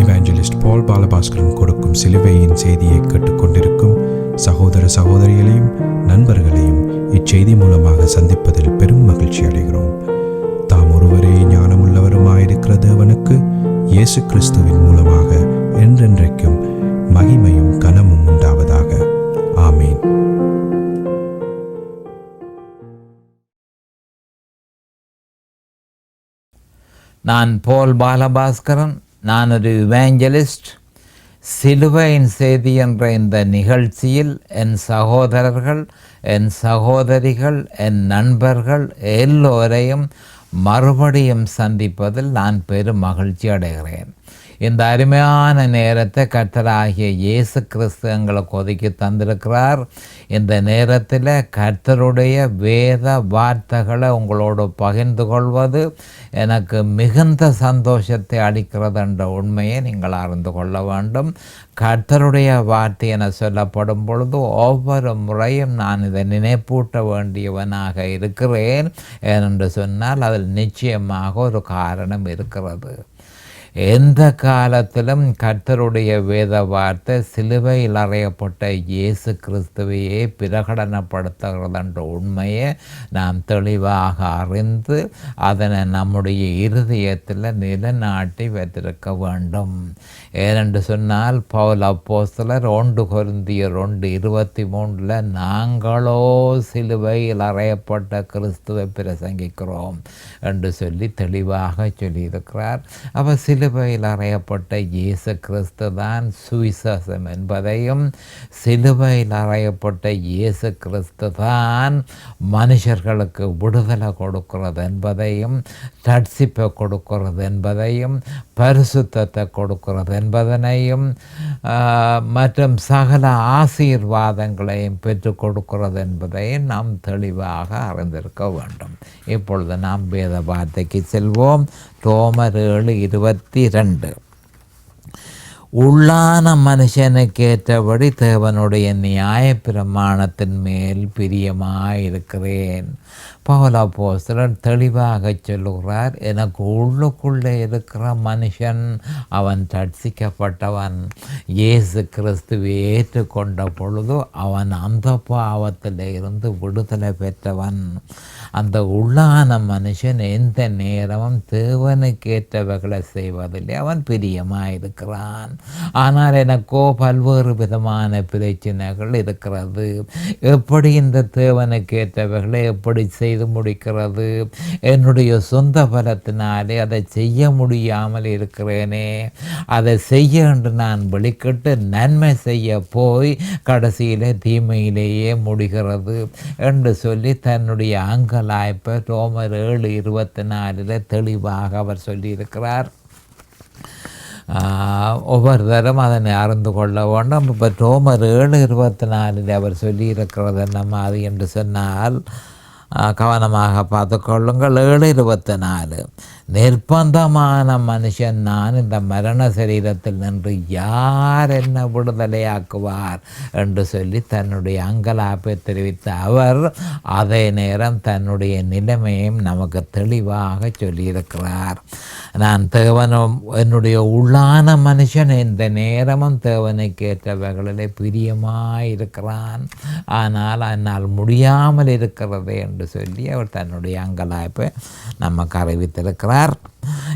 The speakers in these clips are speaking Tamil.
இவாஞ்சலிஸ்ட் பால் பாலபாஸ்கரன் கொடுக்கும் சிலுவையின் செய்தியை கேட்டுக்கொண்டிருக்கும் சகோதர சகோதரிகளையும் நண்பர்களையும் இச்செய்தி மூலமாக சந்திப்பதில் பெரும் மகிழ்ச்சி அடைகிறோம். தாம் ஒருவரே ஞானமுள்ளவருமாயிருக்கிற தேவனுக்கு இயேசு கிறிஸ்துவின் மூலமாக என்றென்றைக்கும் மகிமையும் கனமும் உண்டாவதாக. ஆமீன். நான் பால் பாலபாஸ்கரன். நான் ஒரு இவாஞ்சலிஸ்ட். சிலுவையின் செய்தி என்ற இந்த நிகழ்ச்சியில் என் சகோதரர்கள், என் சகோதரிகள், என் நண்பர்கள் எல்லோரையும் மறுபடியும் சந்திப்பதில் நான் பெரும் மகிழ்ச்சி அடைகிறேன். இந்த அருமையான நேரத்தை கர்த்தராகிய இயேசு கிறிஸ்து எங்களுக்கு ஒதுக்கி தந்திருக்கிறார். இந்த நேரத்தில் கர்த்தருடைய வேத வார்த்தைகளை உங்களோடு பகிர்ந்து கொள்வது எனக்கு மிகுந்த சந்தோஷத்தை அளிக்கிறது என்ற உண்மையை நீங்கள் அறிந்து கொள்ள வேண்டும். கர்த்தருடைய வார்த்தை என சொல்லப்படும் பொழுது ஒவ்வொரு முறையும் நான் இதை நினைப்பூட்ட வேண்டியவனாக இருக்கிறேன். ஏனென்று சொன்னால் அதில் நிச்சயமாக ஒரு காரணம் இருக்கிறது. எந்த காலத்திலும் கர்த்தருடைய வேத வார்த்தை சிலுவையில் அறையப்பட்ட இயேசு கிறிஸ்துவையே பிரகடனப்படுத்துகிறது என்ற உண்மையை நாம் தெளிவாக அறிந்து அதனை நம்முடைய இருதயத்தில் நிலைநாட்டி வைத்திருக்க வேண்டும். ஏனென்று சொன்னால் பவுல் அப்போஸ்தலர் 1 கொரிந்தியர் 2:23 நாங்களோ சிலுவையில் அறையப்பட்ட கிறிஸ்துவை பிரசங்கிக்கிறோம் என்று சொல்லி தெளிவாக சொல்லியிருக்கிறார். அவர் சிலுவையில் அறையப்பட்ட இயேசு கிறிஸ்து தான் சுவிசேஷம் என்பதையும், சிலுவையில் அறையப்பட்ட இயேசு கிறிஸ்து தான் மனுஷர்களுக்கு விடுதலை கொடுக்கிறது என்பதையும், ரட்சிப்பை கொடுக்கிறது என்பதையும், பரிசுத்தத்தை கொடுக்கிறது என்பதனையும், மற்றும் சகல ஆசீர்வாதங்களையும் பெற்றுக் கொடுக்கிறது என்பதையும் நாம் தெளிவாக அறிந்திருக்க வேண்டும். இப்பொழுது நாம் வேத வார்த்தைக்கு செல்வோம். ரோமர் 7:22 உள்ளான மனுஷனுக்கேற்றபடி தேவனுடைய நியாய பிரமாணத்தின் மேல் பிரியமாயிருக்கிறேன். பவுல் அப்போஸ்தலர் தெளிவாக சொல்லுகிறார், எனக்கு உள்ளுக்குள்ளே இருக்கிற மனுஷன் அவன் ரட்சிக்கப்பட்டவன். இயேசு கிறிஸ்துவை ஏற்றுக்கொண்ட பொழுது அவன் அந்த பாவத்தில் இருந்து விடுதலை பெற்றவன். அந்த உள்ளான மனுஷன் எந்த நேரமும் தேவனுக்கேற்றவைகளை செய்வதில்லை, அவன் பிரியமாயிருக்கிறான். ஆனால் எனக்கோ பல்வேறு விதமான பிரச்சனைகள் இருக்கிறது. எப்படி இந்த தேவனுக்கேற்றவைகளை எப்படி செய்து முடிக்கிறது? என்னுடைய சொந்த பலத்தினாலே அதை செய்ய முடியாமல் இருக்கிறேனே. அதை செய்ய என்று நான் வெளிக்கிட்டு நன்மை செய்ய போய் கடைசியிலே தீமையிலேயே முடிகிறது என்று சொல்லி தன்னுடைய அங்கலாய்ப்பை ரோமர் 7:24 தெளிவாக அவர் சொல்லியிருக்கிறார். ஒவ்வொரு தரம் அதனை அறிந்து கொள்ள வேண்டும். இப்போ ரோமர் 7:24 அவர் சொல்லியிருக்கிறது நம்ம அது என்று சொன்னால் கவனமாக பார்த்து கொள்ளுங்கள். 7:24 நிர்பந்தமான மனுஷன் நான் இந்த மரண சரீரத்தில் நின்று யார் என்ன விடுதலையாக்குவார் என்று சொல்லி தன்னுடைய அங்கலாப்பை தெரிவித்த அவர் அதே நேரம் தன்னுடைய நிலைமையும் நமக்கு தெளிவாக சொல்லியிருக்கிறார். நான் தேவனும் என்னுடைய உள்ளான மனுஷன் இந்த நேரமும் தேவனுக்கேற்றவைகளிலே பிரியமாயிருக்கிறான், ஆனால் என்னால் முடியாமல் இருக்கிறது என்று சொல்லி அவர் தன்னுடைய அங்கலாய்ப்பை நமக்கு அறிவித்திருக்கிறார்.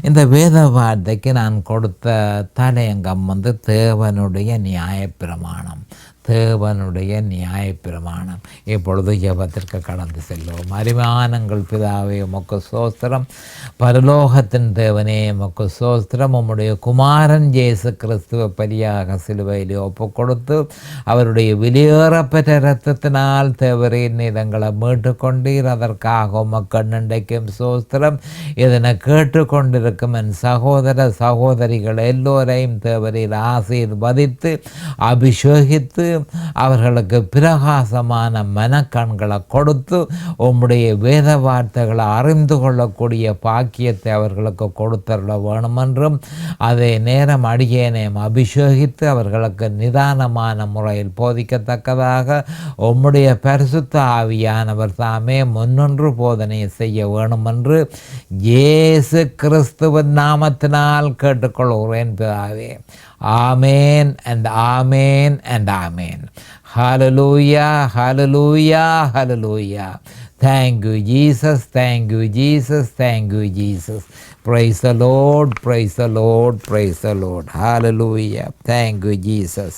இந்த வேத வார்த்தைக்கு நான் கொடுத்த தலையங்கம் தேவனுடைய நியாயப்பிரமாணம். தேவனுடைய நியாயப்பிரமாணம். இப்பொழுது ஜெபத்திற்கு கடந்து செல்வோம். அரிமானங்கள் பிதாவே உமக்கு ஸ்தோத்திரம். பரலோகத்தின் தேவனே உமக்கு ஸ்தோத்திரம். உம்முடைய குமாரன் இயேசு கிறிஸ்துவ பலியாக சிலுவையிலே ஒப்பு கொடுத்து அவருடைய வெளியேறப்பெற்ற இரத்தத்தினால் தேவரின் இதங்களை மீட்டு கொண்டீர். அதற்காக உமக்கு அன்றைக்கும் ஸ்தோத்திரம். இதனை கேட்டுக்கொண்டிருக்கும் என் சகோதர சகோதரிகள் எல்லோரையும் தேவரில் ஆசீர்வதித்து அபிஷேகித்து அவர்களுக்கு பிரகாசமான மனக்கண்களை கொடுத்து உம்முடைய வேத வார்த்தைகளை அறிந்து கொள்ளக்கூடிய பாக்கியத்தை அவர்களுக்கு கொடுத்தருள வேணுமென்றும், அதே நேரம் அடியேனையும் அபிஷேகித்து அவர்களுக்கு நிதானமான முறையில் போதிக்கத்தக்கதாக உம்முடைய பரிசுத்த ஆவியானவர் தாமே முன்னொன்று போதனை செய்ய வேணுமென்று இயேசு கிறிஸ்துவின் நாமத்தினால் கேட்டுக்கொள்கிறேன் பிதாவே. ஆமேன் and amen and amen. Hallelujah, hallelujah, hallelujah. Thank you Jesus, thank you Jesus, thank you Jesus. Praise the Lord, praise the Lord, praise the Lord. Hallelujah. Thank you Jesus.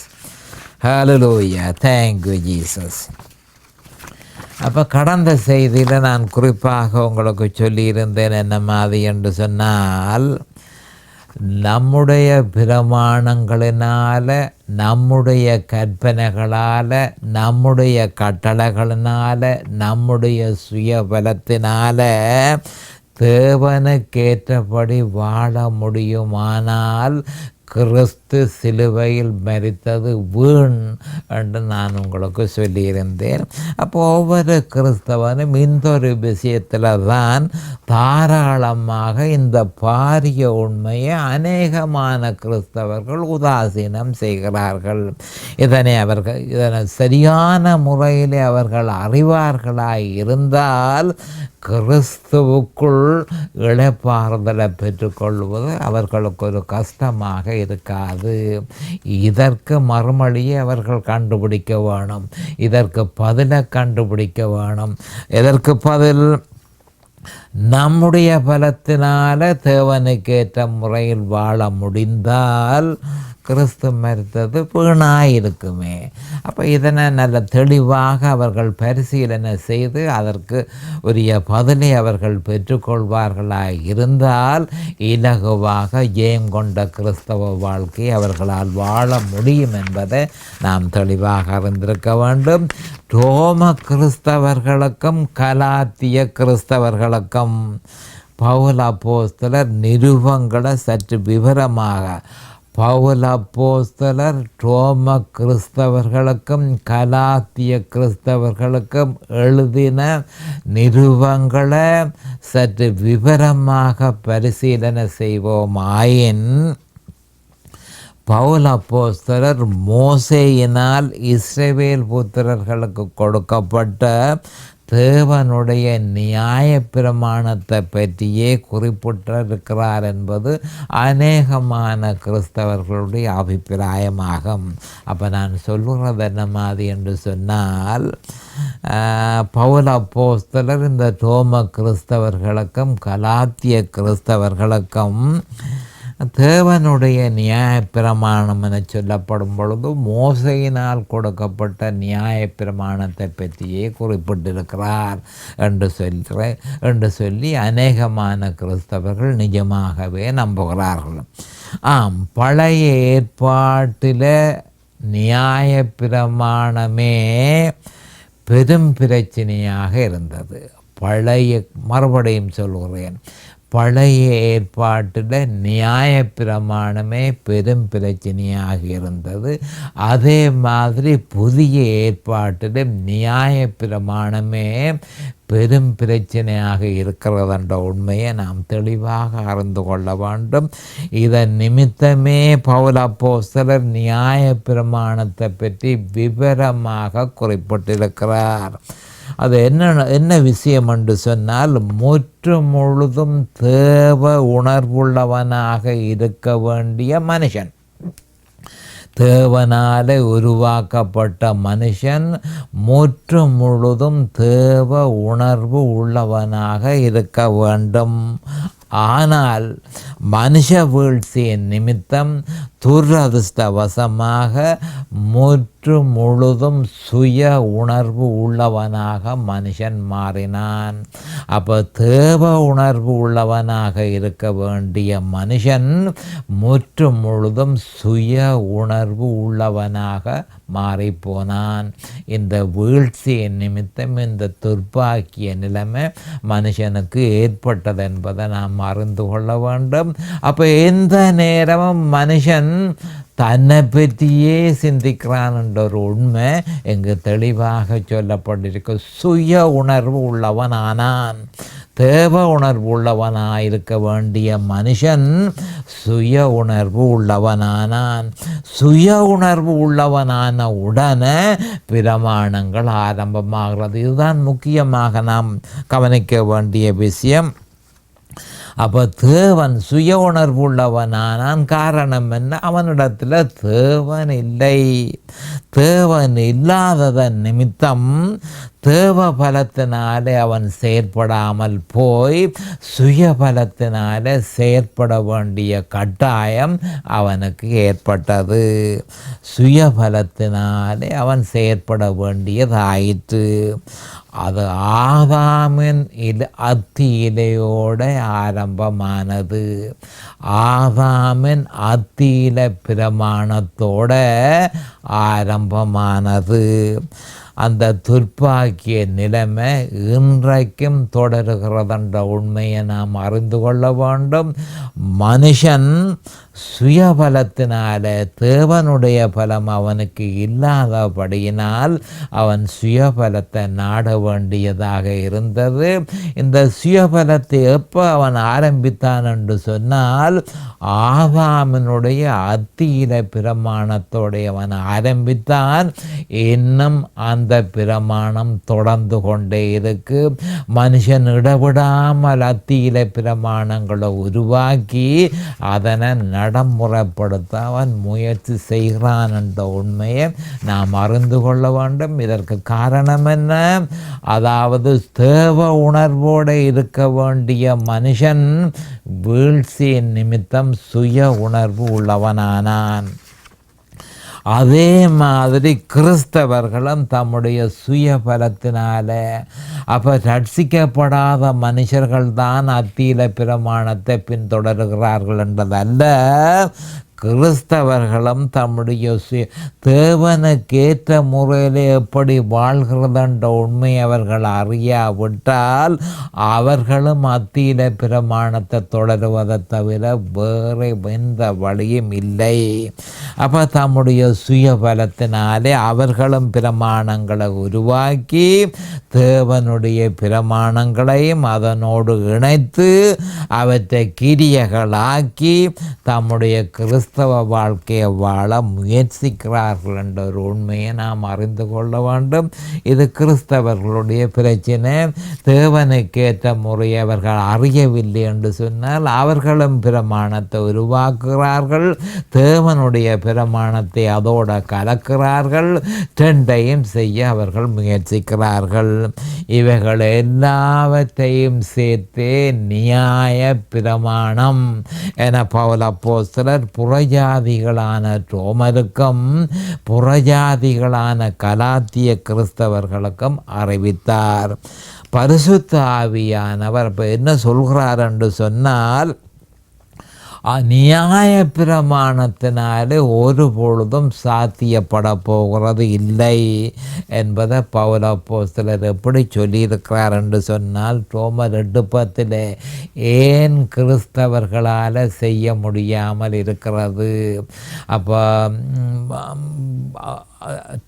Hallelujah. Thank you Jesus. அப்போ கடந்த செய்தியில் நான் குறிப்பாக உங்களுக்கு சொல்லியிருந்தேன் என்ன மாதிரி என்று சொன்னால், நம்முடைய பிரமாணங்களினால், நம்முடைய கற்பனைகளால், நம்முடைய கட்டளைகளினால், நம்முடைய சுயபலத்தினால் தேவனுக்கேற்றபடி வாழ முடியுமானால் கிறிஸ்து சிலுவையில் மரித்தது வீண் என்று நான் உங்களுக்கு சொல்லியிருந்தேன். அப்போ ஒவ்வொரு கிறிஸ்தவனும் இந்த ஒரு விஷயத்தில் தான் தாராளமாக இந்த பாரிய உண்மையை அநேகமான கிறிஸ்தவர்கள் உதாசீனம் செய்கிறார்கள். இதனை சரியான முறையில் அவர்கள் அறிவார்களாய் இருந்தால் கிறிஸ்துவுக்குள் இளைப்பாறுதலை பெற்றுக்கொள்வது அவர்களுக்கு ஒரு கஷ்டமாக இருக்காது. இதற்கு மறுமொழியை அவர்கள் கண்டுபிடிக்க வேணும், இதற்கு பதிலை கண்டுபிடிக்க வேணும். இதற்கு பதில் நம்முடைய பலத்தினால தேவனுக்கேற்ற முறையில் வாழ முடிந்தால் கிறிஸ்து மரித்தது வீணாயிருக்குமே. அப்போ இதனை நல்ல தெளிவாக அவர்கள் பரிசீலனை செய்து அதற்கு உரிய பதிலை அவர்கள் பெற்றுக்கொள்வார்களாக இருந்தால் இலகுவாக ஜெயம் கொண்ட கிறிஸ்தவ வாழ்க்கை அவர்களால் வாழ முடியும் என்பதை நாம் தெளிவாக அறிந்திருக்க வேண்டும். ரோம கிறிஸ்தவர்களுக்கும் கலாத்திய கிறிஸ்தவர்களுக்கும் பவுல் அப்போஸ்தலர் நிருபங்களை சற்று விவரமாக, பவுல் அப்போஸ்தலர் ரோம கிறிஸ்தவர்களுக்கும் கலாத்திய கிறிஸ்தவர்களுக்கும் எழுதின நிருபங்களை சற்று விவரமாக பரிசீலனை செய்வோமாயின், பவுல் அப்போஸ்தலர் மோசேயினால் இஸ்ரவேல் புத்திரர்களுக்கு கொடுக்கப்பட்ட தேவனுடைய நியாய பிரமாணத்தை பற்றியே குறிப்பிட்டிருக்கிறார் என்பது அநேகமான கிறிஸ்தவர்களுடைய அபிப்பிராயமாகும். அப்போ நான் சொல்லுகிறது என்ன மாதிரி என்று சொன்னால், பவுல் அப்போஸ்தலர் இந்த ரோம கிறிஸ்தவர்களுக்கும் கலாத்திய கிறிஸ்தவர்களுக்கும் தேவனுடைய நியாயப்பிரமாணம் என சொல்லப்படும் பொழுது மோசையினால் கொடுக்கப்பட்ட நியாயப்பிரமாணத்தை பற்றியே குறிப்பிட்டிருக்கிறார் என்று சொல்லி அநேகமான கிறிஸ்தவர்கள் நிஜமாகவே நம்புகிறார்கள். ஆம், பழைய ஏற்பாட்டில் நியாயப்பிரமாணமே பெரும் பிரச்சனையாக இருந்தது. மறுபடியும் சொல்கிறேன், பழைய ஏற்பாட்டில் நியாயப்பிரமாணமே பெரும் பிரச்சனையாக இருந்தது. அதே மாதிரி புதிய ஏற்பாட்டில் நியாயப்பிரமாணமே பெரும் பிரச்சனையாக இருக்கிறதென்ற உண்மையை நாம் தெளிவாக அறிந்து கொள்ள வேண்டும். இதன் நிமித்தமே பவுல் அப்போஸ்தலர் நியாயப்பிரமாணத்தை பற்றி விவரமாக குறிப்பிட்டிருக்கிறார். அது என்ன விஷயம் என்று சொன்னால், முற்று முழுதும் தேவ உணர்வுள்ளவனாக இருக்க வேண்டிய மனுஷன், தேவனால உருவாக்கப்பட்ட மனுஷன் முற்று முழுதும் தேவ உணர்வு உள்ளவனாக இருக்க வேண்டும். ஆனால் மனுஷ வீழ்ச்சியின் நிமித்தம் துரதிர்ஷ்டவசமாக முற்று முழுதும் சுய உணர்வு உள்ளவனாக மனுஷன் மாறினான். அப்போ தேவ உணர்வு உள்ளவனாக இருக்க வேண்டிய மனுஷன் முற்று முழுதும் சுய உணர்வு உள்ளவனாக மாறிப்போனான். இந்த வீழ்ச்சியின் நிமித்தம் இந்த துர்ப்பாக்கிய நிலைமை மனுஷனுக்கு ஏற்பட்டது என்பதை நாம் அறிந்து கொள்ள வேண்டும். அப்போ எந்த நேரமும் மனுஷன் தன்னை பற்றியே சிந்திக்கிறான் என்ற ஒரு உண்மை இங்கு தெளிவாக சொல்லப்பட்டிருக்கு. சுய உணர்வு உள்ளவனானான். தேவ உணர்வு உள்ளவனாயிருக்க வேண்டிய மனுஷன் சுய உணர்வு உள்ளவனானான். சுய உணர்வு உள்ளவனான உடனே பிரமாணங்கள் ஆரம்பமாகிறது. இதுதான் முக்கியமாக நாம் கவனிக்க வேண்டிய விஷயம். அப்போ தேவன் சுய உணர்வு உள்ளவனானான். காரணம் என்ன? அவனிடத்தில் தேவன் இல்லை. தேவன் இல்லாததன் நிமித்தம் தேவ பலத்தினாலே அவன் செயற்படாமல் போய் சுய பலத்தினாலே செயற்பட வேண்டிய கட்டாயம் அவனுக்கு ஏற்பட்டது. சுய பலத்தினாலே அவன் செயற்பட வேண்டியதாயிற்று. அது ஆதாமின் அத்தி இலையோட ஆரம்பமானது. ஆதாமின் அத்தி இலை பிரமாணத்தோட ஆரம்பமானது. அந்த துர்ப்பாக்கிய நிலைமை இன்றைக்கும் தொடருகிறதென்ற உண்மையை நாம் அறிந்து கொள்ள வேண்டும். மனுஷன் சுயபலத்தினால தேவனுடைய பலம் அவனுக்கு இல்லாதபடியினால் அவன் சுயபலத்தை நாட வேண்டியதாக இருந்தது. இந்த சுயபலத்தை எப்போ அவன் ஆரம்பித்தான் என்று சொன்னால் ஆதாமினுடைய அத்தியில பிரமாணத்தோடைய அவன் ஆரம்பித்தான். இன்னும் அந்த பிரமாணம் தொடர்ந்து கொண்டே இருக்கு. மனுஷன் இடவிடாமல் அத்தியில பிரமாணங்களை உருவாக்கி அதனை நடைமுறைப்படுத்த அவன் முயற்சி செய்கிறான் என்ற உண்மையை நாம் அறிந்து கொள்ள வேண்டும். இதற்கு காரணம் என்ன? அதாவது தேவ உணர்வோடு இருக்க வேண்டிய மனுஷன் வீழ்ச்சியின் நிமித்தம் சுய உணர்வு உள்ளவனானான். அதே மாதிரி கிறிஸ்தவர்களும் தம்முடைய சுய பலத்தினால அப்போ ரட்சிக்கப்படாத மனுஷர்கள் தான் அத்தியில பிரமாணத்தை பின்தொடர்கிறார்கள் என்பதல்ல. கிறிஸ்தவர்களும் தம்முடைய தேவனுக்கேற்ற முறையில் எப்படி வாழ்கிறதென்ற உண்மை அவர்கள் அறியாவிட்டால் அவர்களும் அத்தியில பிரமாணத்தை தொடருவதை தவிர வேறு எந்த வழியும் இல்லை. அப்போ தம்முடைய சுய பலத்தினாலே அவர்களும் பிரமாணங்களை உருவாக்கி தேவனுடைய பிரமாணங்களையும் அதனோடு இணைத்து அவற்றை கிரியைகளாக்கி தம்முடைய கிறிஸ்தவ வாழ்க்கையை வாழ முயற்சிக்கிறார்கள் என்ற ஒரு உண்மையை நாம் அறிந்து கொள்ள வேண்டும். இது கிறிஸ்தவர்களுடைய பிரச்சனை. தேவனுக்கேற்ற முறையை அவர்கள் அறியவில்லை என்று சொன்னால் அவர்களும் பிரமாணத்தை உருவாக்குகிறார்கள், தேவனுடைய பிரமாணத்தை அதோட கலக்கிறார்கள். ரெண்டையும் செய்ய அவர்கள் முயற்சிக்கிறார்கள். இவைகள் எல்லாவற்றையும் சேர்த்தே நியாய பிரமாணம் என பவுல் அப்போஸ்தலர் புறஜாதிகளான ரோமருக்கும் புறஜாதிகளான கலாத்திய கிறிஸ்தவர்களுக்கும் அறிவித்தார். பரிசுத்த ஆவியானவர் இப்போ என்ன சொல்கிறார் என்று சொன்னால் நியாய பிரமாணத்தினாலே ஒரு பொழுதும் சாத்தியப்பட போகிறது இல்லை என்பதை பவுல் அப்போஸ்தலர் எப்படி சொல்லியிருக்கிறார் என்று சொன்னால் ரோமர் 8:10 ஏன் கிறிஸ்தவர்களால் செய்ய முடியாமல் இருக்கிறது? அப்போ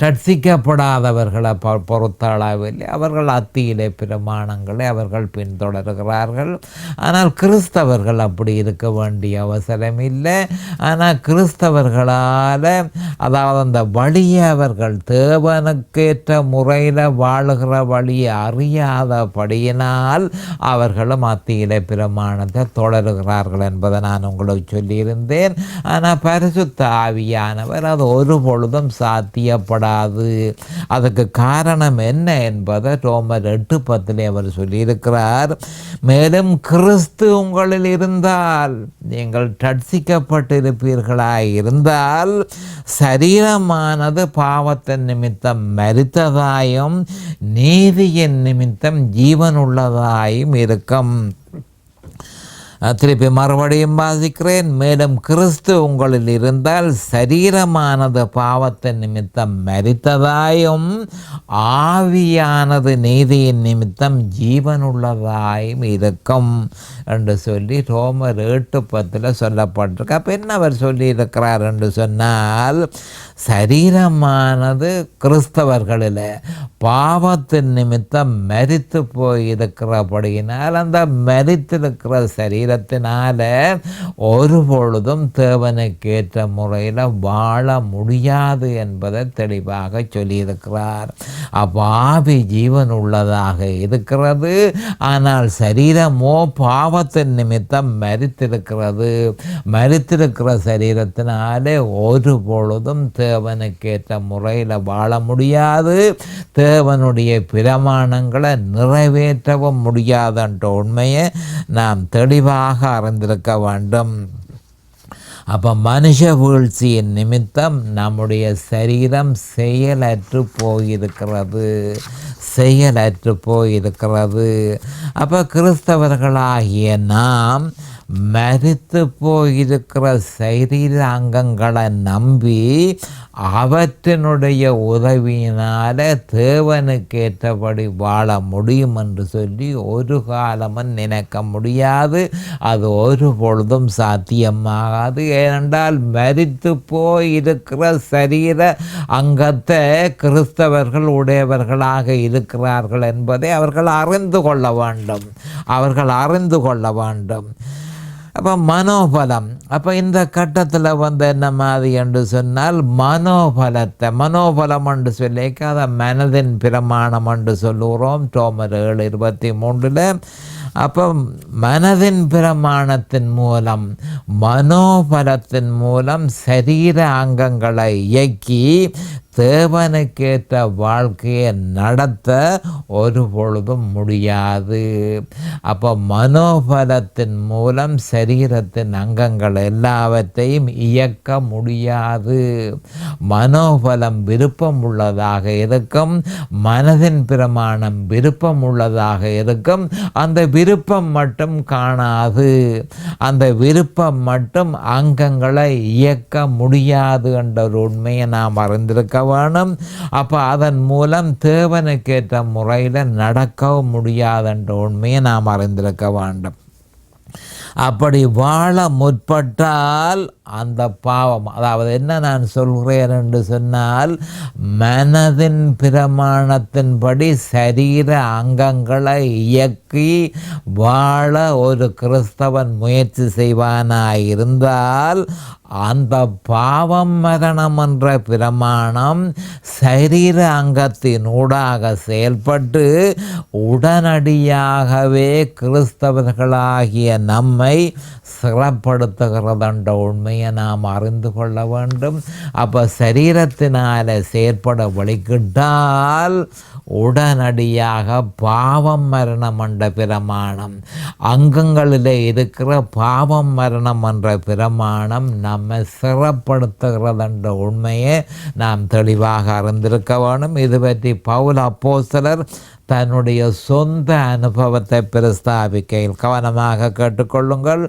ரட்சிக்கப்படாதவர்களை பொறுத்தளவில் அவர்கள் அத்தியிலே பிரமாணங்களை அவர்கள் பின்தொடர்கிறார்கள். ஆனால் கிறிஸ்தவர்கள் அப்படி இருக்க வேண்டிய அவசரம் இல்லை. ஆனால் கிறிஸ்தவர்களால் அதாவது அந்த வழியை அவர்கள் தேவனுக்கேற்ற முறையில் வாழுகிற வழியை அறியாதபடியினால் அவர்களும் அத்தியிலே பிரமாணத்தை தொடருகிறார்கள் என்பதை நான் உங்களுக்கு சொல்லியிருந்தேன். ஆனால் பரிசுத்த ஆவியானவர் அது ஒரு பொழுதும் சாத்தியப்படாது. அதுக்கு காரணம் என்ன என்பதை ரோமர் 8:10 அவர் சொல்லியிருக்கிறார். மேலும் கிறிஸ்து உங்களில் இருந்தால் நீங்கள் ரட்சிக்கப்பட்டிருப்பீர்களாய் இருந்தால் சரீரமானது பாவத்தின் நிமித்தம் மரித்ததாயும் நீதியின் நிமித்தம் ஜீவனுள்ளதாயும் இருக்கும். திருப்பி மறுபடியும் வாசிக்கிறேன். மேலும் கிறிஸ்து உங்களில் இருந்தால் சரீரமானது பாவத்தின் நிமித்தம் மரித்ததாயும் ஆவியானது நீதியின் நிமித்தம் ஜீவனுள்ளதாயும் இருக்கும் என்று சொல்லி ரோமர் 8:10 சொல்லப்பட்டிருக்கு. அப்போ என்ன அவர் சொல்லியிருக்கிறார் என்று சொன்னால், சரீரமானது கிறிஸ்தவர்களில் பாவத்தின் நிமித்தம் மரித்து போயிருக்கிறபடியினால் அந்த மரித்திருக்கிற சரீரத்தினால ஒரு பொழுதும் தேவனுக்கேற்ற முறையில் வாழ முடியாது என்பதை தெளிவாக சொல்லியிருக்கிறார். ஆவி ஜீவன் உள்ளதாக இருக்கிறது, ஆனால் சரீரமோ பாவத்தின் நிமித்தம் மரித்திருக்கிறது. மரித்திருக்கிற சரீரத்தினாலே ஒரு பொழுதும் தேவனுக்கேற்ற முறையில் வாழ முடியாது, தேவனுடைய பிரமாணங்களை நிறைவேற்றவும் முடியாதுன்ற உண்மையை நாம் தெளிவாக அறிந்திருக்க வேண்டும். அப்போ மனுஷ வீழ்ச்சியின் நிமித்தம் நம்முடைய சரீரம் செயலற்று போயிருக்கிறது. அப்போ கிறிஸ்தவர்களாகிய நாம் மரித்து போயிருக்கிற சரீர அங்கங்களை நம்பி அவற்றினுடைய உதவியினால தேவனுக்கேற்றபடி வாழ முடியும் என்று சொல்லி ஒரு காலமும் நினைக்க முடியாது. அது ஒரு பொழுதும் சாத்தியமாகாது. ஏனென்றால் மரித்து போயிருக்கிற சரீர அங்கத்தை கிறிஸ்தவர்கள் உடையவர்களாக இருக்கிறார்கள் என்பதை அவர்கள் அறிந்து கொள்ள வேண்டும். அப்போ மனோபலம், அப்போ இந்த கட்டத்தில் என்ன மாதிரி என்று சொன்னால், மனோபலம் என்று சொல்லிக்க அதை மனதின் பிரமாணம் என்று சொல்லுகிறோம் ரோமர் 7:23. அப்போ மனதின் பிரமாணத்தின் மூலம் மனோபலத்தின் மூலம் சரீர அங்கங்களை இயக்கி தேவனுக்கேற்ற வாழ்க்கையை நடத்த ஒரு பொழுதும் முடியாது. அப்போ மனோபலத்தின் மூலம் சரீரத்தின் அங்கங்கள் எல்லாவற்றையும் இயக்க முடியாது. மனோபலம் விருப்பம் உள்ளதாக இருக்கும், மனதின் பிரமாணம் விருப்பம் உள்ளதாக இருக்கும். அந்த விருப்பம் மட்டும் காணாது, அந்த விருப்பம் மட்டும் அங்கங்களை இயக்க முடியாது என்ற ஒரு உண்மையை நாம் அறிந்திருக்க வேணும். அப்போ அதன் மூலம் தேவனுக்கேற்ற முறையில் நடக்கவும் முடியாதென்ற உண்மையை நாம் அறிந்திருக்க வேண்டும். அப்படி வாழ முற்பட்டால் அந்த பாவம், அதாவது என்ன நான் சொல்கிறேன் என்று சொன்னால், மனதின் பிரமாணத்தின்படி சரீர அங்கங்களை இயக்கி வாழ ஒரு கிறிஸ்தவன் முயற்சி செய்வானாயிருந்தால் அந்த பாவம் மரணம் என்ற பிரமாணம் சரீர அங்கத்தின் ஊடாக செயல்பட்டு உடனடியாகவே கிறிஸ்தவர்களாகிய நம்மை சிறப்படுத்துகிறதென்ற உண்மையை நாம் அறிந்து கொள்ள வேண்டும். அப்போ சரீரத்தினால் செயற்பட வழிகிட்டால் உடனடியாக பாவம் மரணம் என்ற பிரமாணம், அங்கங்களில் இருக்கிற பாவம் மரணம் என்ற பிரமாணம் நம்மை சிறப்படுத்துகிறதென்ற உண்மையை நாம் தெளிவாக அறிந்திருக்க வேண்டும். இது பற்றி பவுல் அப்போஸ்தலர் தன்னுடைய சொந்த அனுபவத்தை பிரஸ்தாபிக்கையில் கவனமாக கேட்டுக்கொள்ளுங்கள்.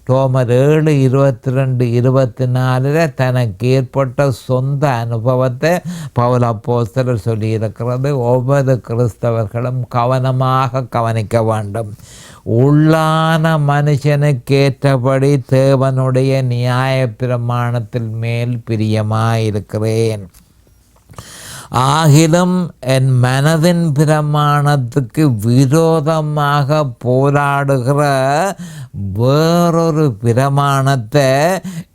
ரோமர் 7:22-24 தனக்கு ஏற்பட்ட சொந்த அனுபவத்தை பவுல் அப்போஸ்தலர் சொல்லியிருக்கிறது. ஒவ்வொரு கிறிஸ்தவர்களும் கவனமாக கவனிக்க வேண்டும். உள்ளான மனுஷனுக்கேற்றபடி தேவனுடைய நியாய பிரமாணத்தில் மேல் பிரியமாயிருக்கிறேன். ஆகிலும் என் மனதின் பிரமாணத்துக்கு விரோதமாக போராடுகிற வேறொரு பிரமாணத்தை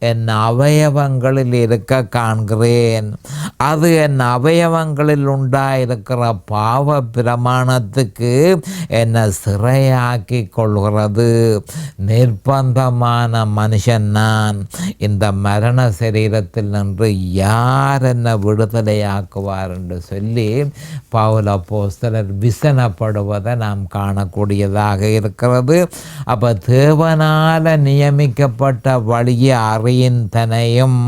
என் அவயவங்களில் இருக்க காண்கிறேன். அது என் அவயவங்களில் உண்டாயிருக்கிற பாவ பிரமாணத்துக்கு என்னை சிறையாக்கி கொள்கிறது. நிர்பந்தமான மனுஷன் நான். இந்த மரண சரீரத்தில் நின்று யார் என்னை விடுதலையாக்குவார் என்று சொல்லி பவுல் அப்போஸ்தலர் விசனப்படுவதை நாம் காணக்கூடியதாக இருக்கிறது. அப்போ தேவனால் நியமிக்கப்பட்ட வழியை அறியின்தனையும்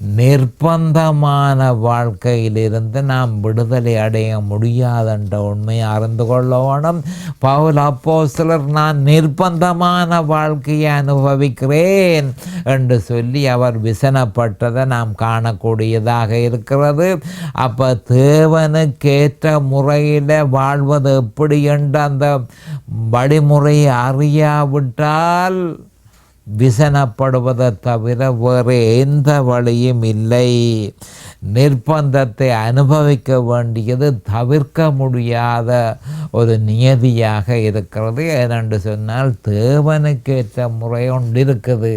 நிர்பந்தமான வாழ்க்கையிலிருந்து நாம் விடுதலை அடைய முடியாதென்ற உண்மையை அறிந்து கொள்ள வேணும். பவுல் அப்போஸ்தலர் நான் நிர்பந்தமான வாழ்க்கையை அனுபவிக்கிறேன் என்று சொல்லி அவர் விசனப்பட்டதை நாம் காணக்கூடியதாக இருக்கிறது. அப்போ தேவனுக்கேற்ற முறையில் வாழ்வது எப்படி என்று அந்த வழிமுறையை அறியாவிட்டால் விசனப்படுவதை தவிர வேறு எந்த வழியும் இல்லை. நிர்பந்தத்தை அனுபவிக்க வேண்டியது தவிர்க்க முடியாத ஒரு நியதியாக இருக்கிறது. ஏனென்று சொன்னால் தேவனுக்கேற்ற முறை ஒன்று இருக்குது.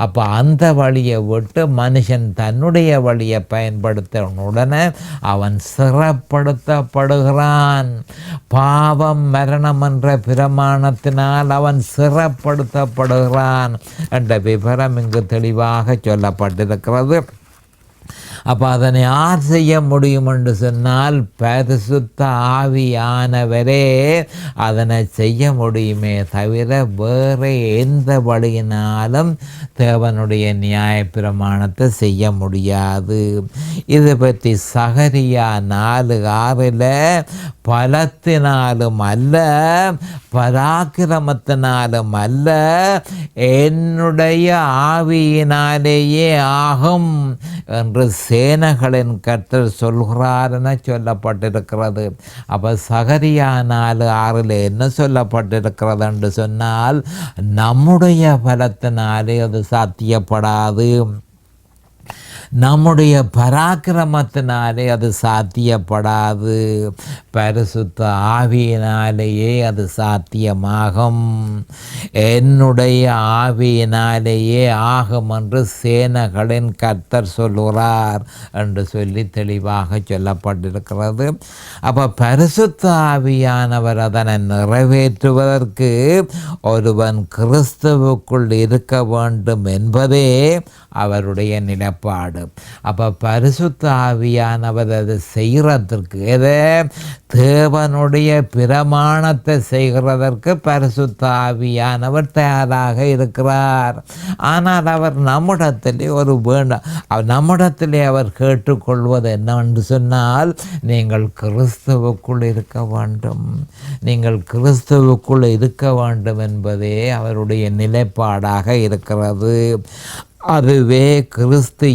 அப்போ அந்த வழியை விட்டு மனுஷன் தன்னுடைய வழியை பயன்படுத்த உடனே அவன் சிறப்படுத்தப்படுகிறான். பாவம் மரணம் என்ற பிரமாணத்தினால் அவன் சிறப்படுத்தப்படுகிறான் என்ற விவரம் இங்கு தெளிவாக சொல்லப்பட்டிருக்கிறது. அப்போ அதனை யார் செய்ய முடியும் என்று சொன்னால் பரிசுத்த ஆவியானவரே அதனை செய்ய முடியுமே தவிர வேறு எந்த வழியினாலும் தேவனுடைய நியாயப்பிரமாணத்தை செய்ய முடியாது. இதை பற்றி சகரியா 4:6 பலத்தினாலும் அல்ல பராக்கிரமத்தினாலும் அல்ல என்னுடைய ஆவியினாலேயே ஆகும் என்று சேனைகளின் கர்த்தர் சொல்கிறார் என சொல்லப்பட்டிருக்கிறது. அப்போ சகரியா 4:6 என்ன சொல்லப்பட்டிருக்கிறது என்று சொன்னால் நம்முடைய பலத்தினாலே அது சாத்தியப்படாது, நம்முடைய பராக்கிரமத்தினாலே அது சாத்தியப்படாது, பரிசுத்த ஆவியினாலேயே அது சாத்தியமாகும். என்னுடைய ஆவியினாலேயே ஆகும் என்று சேனைகளின் கர்த்தர் சொல்லுகிறார் என்று சொல்லி தெளிவாக சொல்லப்பட்டிருக்கிறது. அப்போ பரிசுத்த ஆவியானவர் அதனை நிறைவேற்றுவதற்கு ஒருவன் கிறிஸ்துவுக்குள் இருக்க வேண்டும் என்பதே அவருடைய நிலைப்பாடு. அப்போ பரிசுத்த ஆவியானவர் அதை செய்கிறதற்கு தேவனுடைய பிரமாணத்தை செய்கிறதற்கு பரிசுத்த ஆவியானவர் தயாராக இருக்கிறார். ஆனால் அவர் நம்மிடத்திலே நம்மிடத்திலே அவர் கேட்டுக்கொள்வது என்னவென்று சொன்னால் நீங்கள் கிறிஸ்துவுக்குள் இருக்க வேண்டும், நீங்கள் கிறிஸ்துவுக்குள் இருக்க வேண்டும் என்பதே அவருடைய நிலைப்பாடாக இருக்கிறது. அதுவே கிறிஸ்து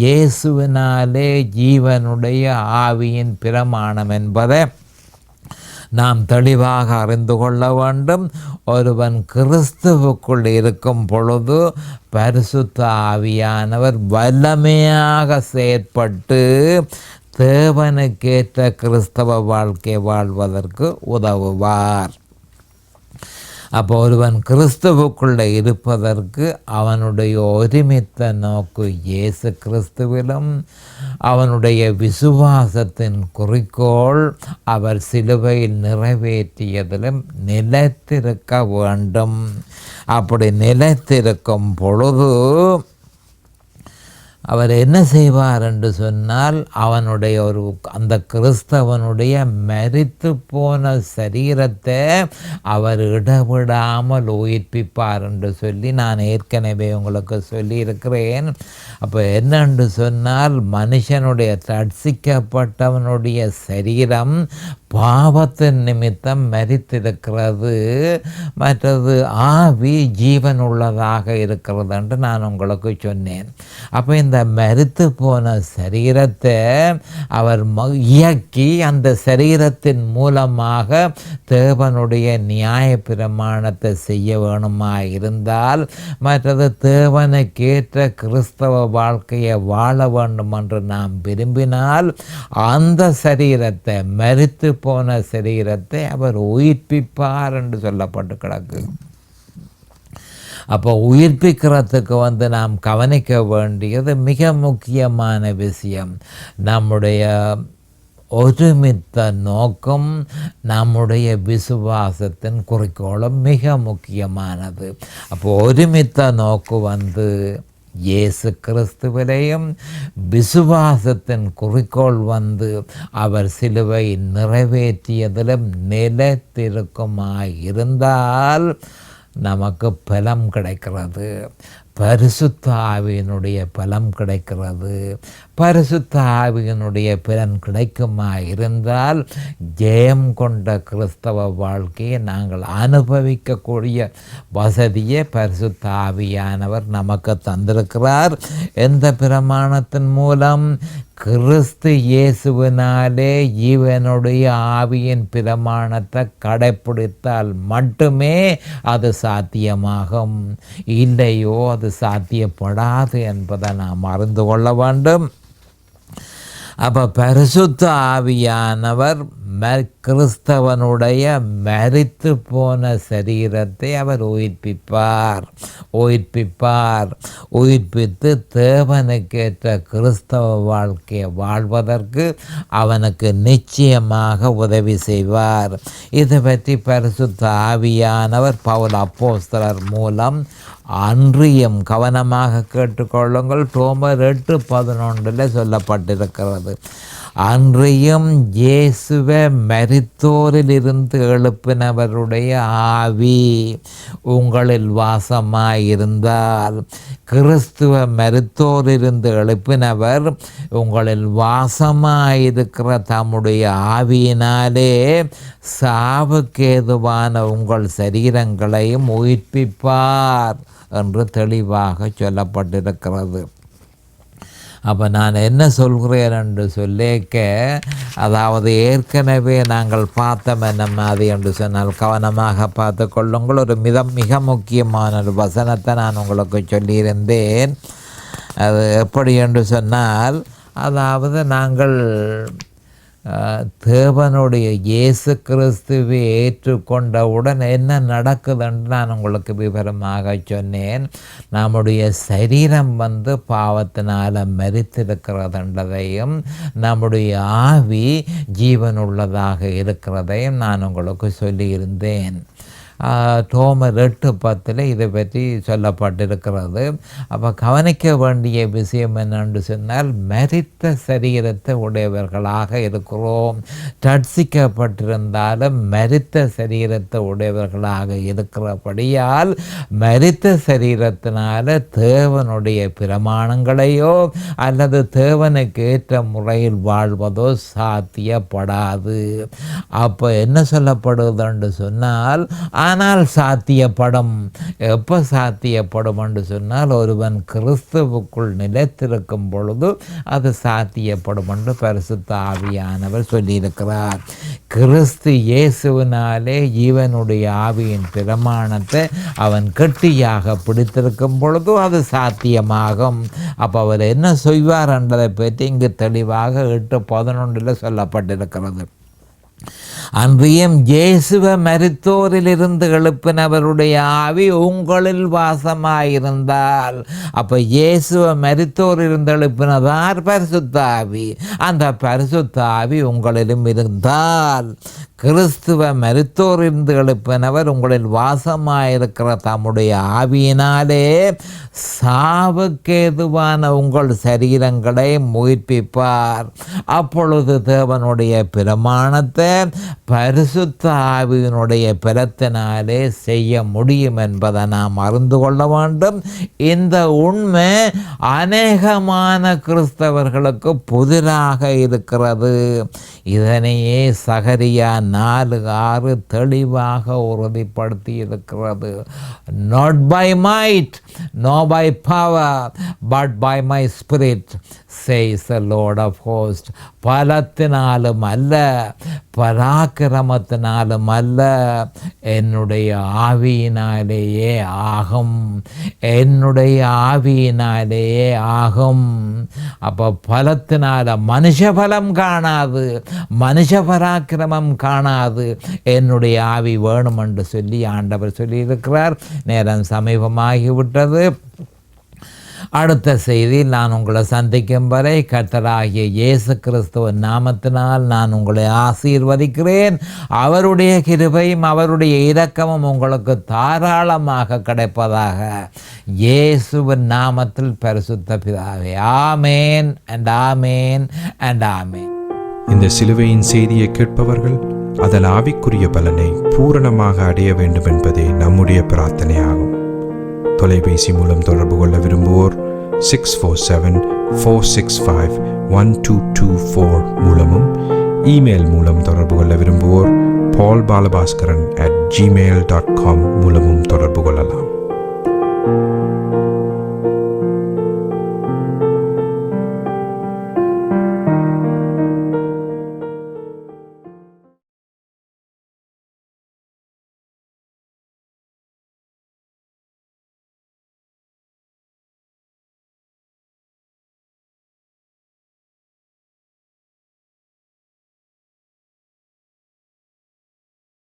இயேசுவினாலே ஜீவனுடைய ஆவியின் பிரமாணம் என்பதை நாம் தெளிவாக அறிந்து கொள்ள வேண்டும். ஒருவன் கிறிஸ்துவுக்குள் இருக்கும் பொழுது பரிசுத்த ஆவியானவர் வல்லமையாக செயற்பட்டு தேவனுக்கேற்ற கிறிஸ்தவ வாழ்க்கை வாழ்வதற்கு உதவுவார். அப்போ ஒருவன் கிறிஸ்துவுக்குள்ளே இருப்பதற்கு அவனுடைய ஒருமித்த நோக்கு இயேசு கிறிஸ்துவிலும் அவனுடைய விசுவாசத்தின் குறிக்கோள் அவர் சிலுவையில் நிறைவேற்றியதிலும் நிலைத்திருக்க வேண்டும். அப்படி நிலைத்திருக்கும் பொழுது அவர் என்ன செய்வார் என்று சொன்னால் அவனுடைய அந்த கிறிஸ்தவனுடைய மரித்து போன சரீரத்தை அவர் இடவிடாமல் உயிர்ப்பிப்பார் என்று சொல்லி நான் ஏற்கனவே உங்களுக்கு சொல்லியிருக்கிறேன். அப்போ என்னென்று சொன்னால் மனுஷனுடைய ரட்சிக்கப்பட்டவனுடைய சரீரம் பாவத்தின் நிமித்தம் மரித்திருக்கிறது, மற்றது ஆவி ஜீவன் உள்ளதாக இருக்கிறது என்று நான் உங்களுக்கு சொன்னேன். அப்போ இந்த மரித்து போன சரீரத்தை அவர் இயக்கி அந்த சரீரத்தின் மூலமாக தேவனுடைய நியாய பிரமாணத்தை செய்ய வேணுமா இருந்தால், மற்றது தேவனுக்கேற்ற கிறிஸ்தவ வாழ்க்கையை வாழ வேண்டும் என்று நாம் விரும்பினால் அந்த சரீரத்தை மரித்து போன சரீரத்தை அவர் உயிர்ப்பிப்பார் என்று சொல்லப்பட்டு கிடக்கு. அப்போ உயிர்ப்பிக்கிறதுக்கு நாம் கவனிக்க வேண்டியது மிக முக்கியமான விஷயம். நம்முடைய ஒருமித்த நோக்கம், நம்முடைய விசுவாசத்தின் குறிக்கோளும் மிக முக்கியமானது. அப்போ ஒருமித்த நோக்கு இயேசு கிறிஸ்துவிலையும் விசுவாசத்தின் குறிக்கோள் அவர் சிலுவை நிறைவேற்றியதிலும் நிலைத்திருக்குமாய் இருந்தால் நமக்கு பலம் கிடைக்கிறது. பரிசுத்த ஆவியினுடைய பலம் கிடைக்கிறது. பரிசுத்த ஆவியினுடைய பலன் கிடைக்குமா இருந்தால் ஜெயம் கொண்ட கிறிஸ்தவ வாழ்க்கையை நாங்கள் அனுபவிக்கக்கூடிய வசதியை பரிசுத்த ஆவியானவர் நமக்கு தந்திருக்கிறார். எந்த பிரமாணத்தின் மூலம்? கிறிஸ்து இயேசுவினாலே இவனுடைய ஆவியின் பிரமாணத்தை கடைப்பிடித்தால் மட்டுமே அது சாத்தியமாகும். இல்லையோ அது சாத்தியப்படாது என்பதை நாம் அறிந்து கொள்ள வேண்டும். அப்போ பரிசுத்த ஆவியானவர் கிறிஸ்தவனுடைய மரித்து போன சரீரத்தை அவர் உயிர்ப்பித்து தேவனுக்கேற்ற கிறிஸ்தவ வாழ்க்கையை வாழ்வதற்கு அவனுக்கு நிச்சயமாக உதவி செய்வார். இதை பற்றி பரிசுத்த ஆவியானவர் பவுல் அப்போஸ்தலர் மூலம் அன்றியும் கவனமாக கேட்டுக்கொள்ளுங்கள். ரோமர் 8:11 சொல்லப்பட்டிருக்கிறது. அன்றியும் இயேசுவை மரித்தோரிலிருந்து எழுப்பினவருடைய ஆவி உங்களில் வாசமாயிருந்தால், கிறிஸ்துவ மரித்தோரிலிருந்து எழுப்பினவர் உங்களில் வாசமாயிருக்கிற தம்முடைய ஆவியினாலே சாவுக்கேதுவான உங்கள் சரீரங்களையும் உயிர்ப்பிப்பார் என்று தெளிவாக சொல்லப்பட்டிருக்கிறது. அப்போ நான் என்ன சொல்கிறேன் என்று சொல்லிக்க, அதாவது ஏற்கனவே நாங்கள் பார்த்தோம் என்ன மாதிரி என்று சொன்னால் கவனமாக பார்த்து கொள்ளுங்கள். ஒரு மிக முக்கியமான ஒரு வசனத்தை நான் உங்களுக்கு சொல்லியிருந்தேன். அது எப்படி என்று சொன்னால், அதாவது நாங்கள் தேவனுடைய இயேசு கிறிஸ்துவை ஏற்றுக்கொண்டவுடன் என்ன நடக்குதுன்னு நான் உங்களுக்கு விவரமாக சொன்னேன். நம்முடைய சரீரம் பாவத்தினால் மரித்திருக்கிறதுன்றதையும் நம்முடைய ஆவி ஜீவனுள்ளதாக இருக்கிறதையும் நான் உங்களுக்கு சொல்லியிருந்தேன். ரோமர் 8:10 இதை பற்றி சொல்லப்பட்டிருக்கிறது. அப்போ கவனிக்க வேண்டிய விஷயம் என்னென்று சொன்னால், மரித்த சரீரத்தை உடையவர்களாக இருக்கிறோம். ரட்சிக்கப்பட்டிருந்தாலும் மரித்த சரீரத்தை உடையவர்களாக இருக்கிறபடியால் மரித்த சரீரத்தினால தேவனுடைய பிரமாணங்களையோ அல்லது தேவனுக்கு ஏற்ற முறையில் வாழ்வதோ சாத்தியப்படாது. அப்போ என்ன சொல்லப்படுவது என்று சொன்னால், ஆனால் சாத்தியப்படும். எப்போ சாத்தியப்படும் என்று சொன்னால், ஒருவன் கிறிஸ்துவுக்குள் நிலைத்திருக்கும் பொழுது அது சாத்தியப்படும் என்று பரிசுத்த ஆவியானவர் சொல்லியிருக்கிறார். கிறிஸ்து இயேசுவினாலே இவனுடைய ஆவியின் பிரமாணத்தை அவன் கெட்டியாக பிடித்திருக்கும் பொழுது அது சாத்தியமாகும். அப்போ அவர் என்ன செய்வார் என்பதை பற்றி இங்கு தெளிவாக 8:11 சொல்லப்பட்டிருக்கிறது. அன்றியும் இயேசுவை மரித்தோரிலிருந்து எழுப்பினவருடைய ஆவி உங்களில் வாசமாயிருந்தால், அப்போ இயேசுவை மரித்தோரிலிருந்து எழுப்பினதார் பரிசுத்த ஆவி. அந்த பரிசுத்த ஆவி உங்களிலும் இருந்தால், கிறிஸ்துவ மரித்தோரிலிருந்து எழுப்பினவர் உங்களில் வாசமாயிருக்கிற தம்முடைய ஆவியினாலே சாவுக்கேதுவான உங்கள் சரீரங்களை உயிர்ப்பிப்பார். அப்பொழுது தேவனுடைய பிரமாணத்தை பரிசுத்த ஆவியினுடைய பலத்தினாலே செய்ய முடியும் என்பதை நாம் அறிந்து கொள்ள வேண்டும். இந்த உண்மை அநேகமான கிறிஸ்தவர்களுக்கு புதிராக இருக்கிறது. இதனையே சகரியா 4:6 தெளிவாக உறுதிப்படுத்தி இருக்கிறது. Not by might nor by power but by my spirit says the Lord of hosts. பலத்தினாலும் அல்ல, பராக்கிரமத்தினாலும் அல்ல, என்னுடைய ஆவியினாலேயே ஆகும். என்னுடைய ஆவியினாலேயே ஆகும். அப்போ பலத்தினால மனுஷ பலம் காணாது, மனுஷ பராக்கிரமம் காணாது, என்னுடைய ஆவி வேணும் என்று சொல்லி ஆண்டவர் சொல்லியிருக்கிறார். நேரம் சமீபமாகிவிட்டது. அடுத்த செய்தியில் நான் உங்களை சந்திக்கும் வரை கர்த்தராகிய இயேசு கிறிஸ்துவின் நாமத்தினால் நான் உங்களை ஆசீர்வதிக்கிறேன். அவருடைய கிருபையும் அவருடைய இரக்கமும் உங்களுக்கு தாராளமாக கிடைப்பதாக இயேசுவின் நாமத்தில் பரிசுத்த பிதாவே. ஆமேன் அண்ட் ஆமேன் அண்ட் ஆமேன். இந்த சிலுவையின் செய்தியை கேட்பவர்கள் அதன் ஆவிக்குரிய பலனை பூரணமாக அடைய வேண்டும் என்பதே நம்முடைய பிரார்த்தனையாகும். தொலைபேசி மூலம் தொடர்பு கொள்ள விரும்புவோர் 647-465-1224 மூலமும், இமெயில் மூலம் தொடர்பு கொள்ள விரும்புவோர் paulbalabhaskaran@gmail.com மூலமும் தொடர்பு கொள்ளலாம்.